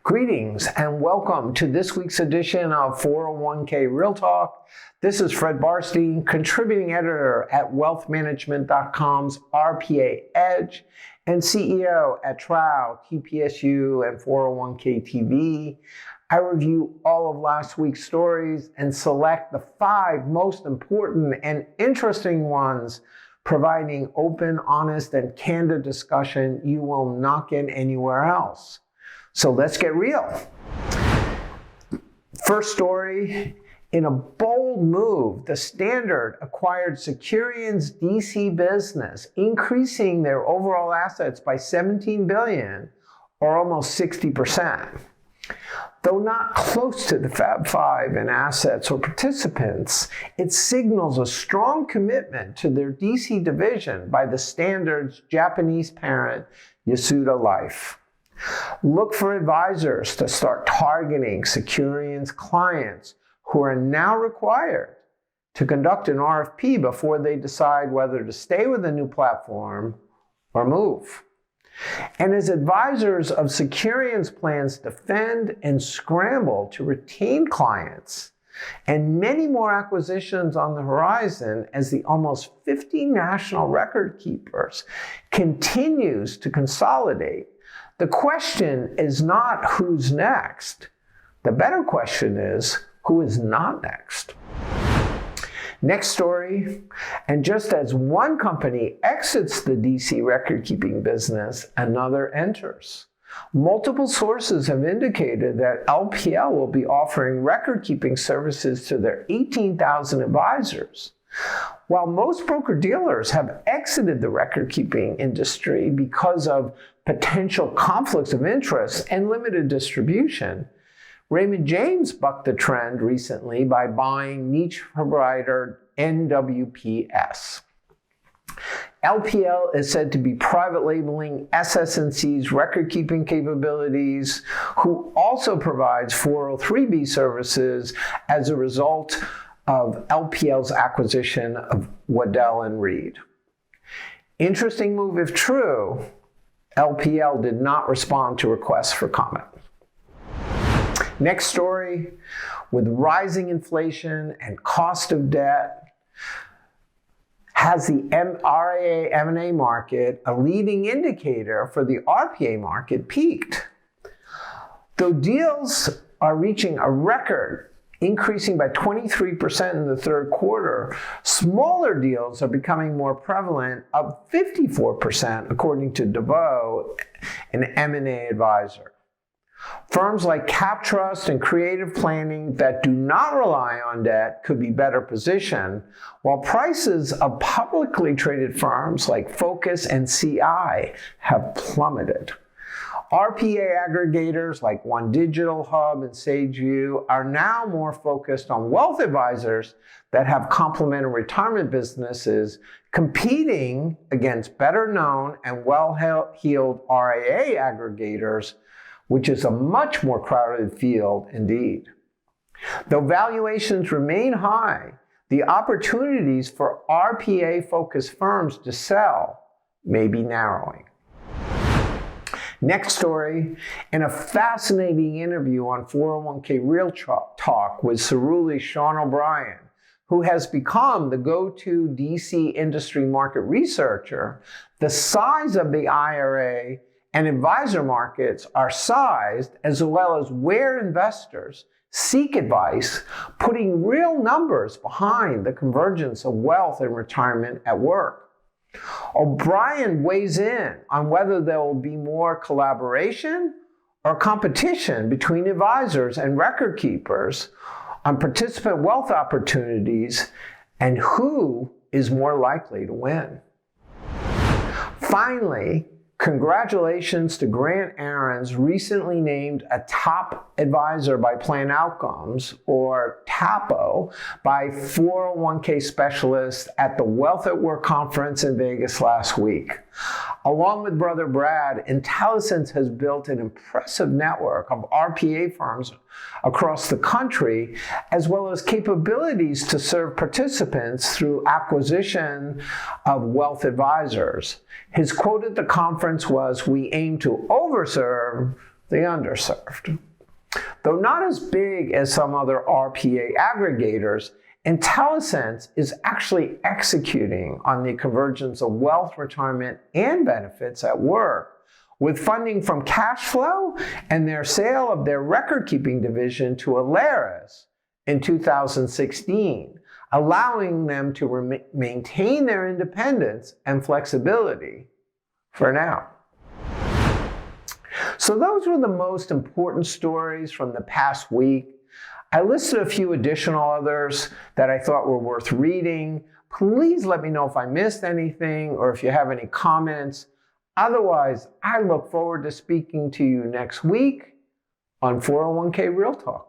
Greetings and welcome to this week's edition of 401k Real Talk. This is Fred Barstein, contributing editor at wealthmanagement.com's RPA Edge and CEO at Trow, TPSU, and 401k TV. I review all of last week's stories and select the 5 most important and interesting ones, providing open, honest, and candid discussion you will not get anywhere else. So let's get real. First story, in a bold move, the Standard acquired Acquiresurians' DC business, increasing their overall assets by $17 billion, or almost 60%. Though not close to the Fab Five in assets or participants, it signals a strong commitment to their DC division by the Standard's Japanese parent, Yasuda Life. Look for advisors to start targeting Acquiresurians clients who are now required to conduct an RFP before they decide whether to stay with the new platform or move. And as advisors of Acquiresurians plans defend and scramble to retain clients, and many more acquisitions on the horizon as the almost 50 national record keepers continues to consolidate, the question is not who's next. The better question is who is not next. Next story, and just as one company exits the DC record-keeping business, another enters. Multiple sources have indicated that LPL will be offering record-keeping services to their 18,000 advisors. While most broker-dealers have exited the record-keeping industry because of potential conflicts of interest and limited distribution, Raymond James bucked the trend recently by buying niche provider NWPS. LPL is said to be private labeling SS&C's record-keeping capabilities, who also provides 403(b) services as a result of LPL's acquisition of Waddell & Reed. Interesting move if true. LPL did not respond to requests for comment. Next story, with rising inflation and cost of debt, has the RIA M&A market, a leading indicator for the RPA market, peaked? Though deals are reaching a record, increasing by 23% in the third quarter, smaller deals are becoming more prevalent, up 54% according to DeVoe, an M&A advisor. Firms like CapTrust and Creative Planning that do not rely on debt could be better positioned, while prices of publicly traded firms like Focus and CI have plummeted. RPA aggregators like One Digital Hub and SageView are now more focused on wealth advisors that have complementary retirement businesses competing against better known and well-heeled RIA aggregators, which is a much more crowded field indeed. Though valuations remain high, the opportunities for RPA-focused firms to sell may be narrowing. Next story, in a fascinating interview on 401k Real Talk with Cerulli's Sean O'Brien, who has become the go-to DC industry market researcher, the size of the IRA and advisor markets are sized, as well as where investors seek advice, putting real numbers behind the convergence of wealth and retirement at work. O'Brien weighs in on whether there will be more collaboration or competition between advisors and record keepers on participant wealth opportunities and who is more likely to win. Finally, congratulations to Grant Arends, recently named a top advisor by Plan Outcomes, or TAPO, by 401k specialists at the Wealth at Work conference in Vegas last week. Along with brother Brad, Intellicent has built an impressive network of RPA firms across the country, as well as capabilities to serve participants through acquisition of wealth advisors. His quote at the conference was, "We aim to overserve, the underserved. Though not as big as some other RPA aggregators, Intellicent is actually executing on the convergence of wealth, retirement, and benefits at work, with funding from cash flow and their sale of their record-keeping division to Arends in 2016, allowing them to maintain their independence and flexibility for now. So those were the most important stories from the past week. I listed a few additional others that I thought were worth reading. Please let me know if I missed anything or if you have any comments. Otherwise, I look forward to speaking to you next week on 401k Real Talk.